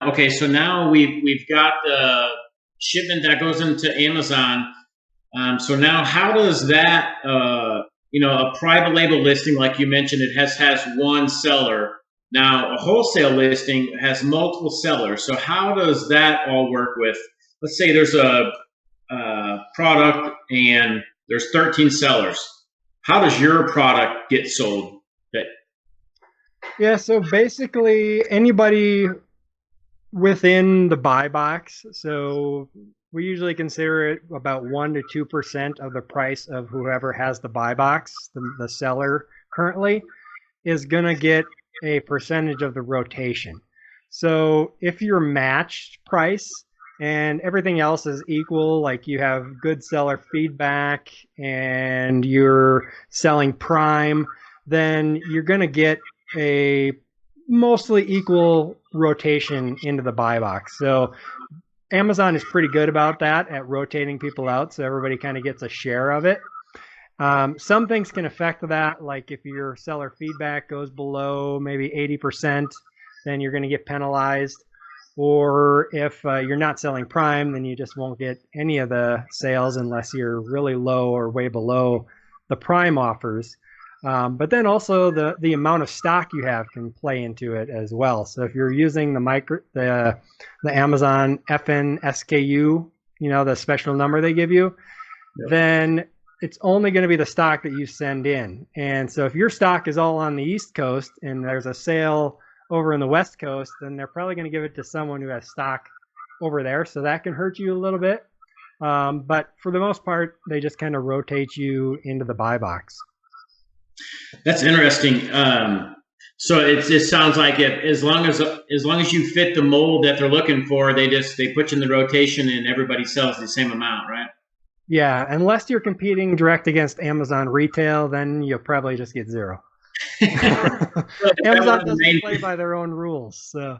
Okay, so now we've got the shipment that goes into Amazon. So now, how does that, a private label listing, like you mentioned, it has one seller. Now, a wholesale listing has multiple sellers. So how does that all work with? Let's say there's a product and there's 13 sellers. How does your product get sold? That Yeah, so basically anybody within the buy box. So we usually consider it about 1 to 2% of the price of whoever has the buy box, the seller currently, is going to get a percentage of the rotation. So if you're matched price and everything else is equal, like you have good seller feedback and you're selling prime, then you're going to get a mostly equal rotation into the buy box. So Amazon is pretty good about that at rotating people out, so everybody kind of gets a share of it. Some things can affect that, like if your seller feedback goes below maybe 80%, then you're going to get penalized. Or if you're not selling prime, then you just won't get any of the sales unless you're really low or way below the prime offers. But then also the amount of stock you have can play into it as well. So if you're using the Amazon FN SKU, the special number they give you, then it's only going to be the stock that you send in. And so if your stock is all on the East Coast and there's a sale over in the West Coast, then they're probably going to give it to someone who has stock over there. So that can hurt you a little bit. But for the most part, they just kind of rotate you into the buy box. that's interesting. So it sounds like as long as you fit the mold that they're looking for, they put you in the rotation and everybody sells the same amount, right? Yeah, unless you're competing direct against Amazon retail, then you'll probably just get zero. That was Amazon the doesn't main play by their own rules. So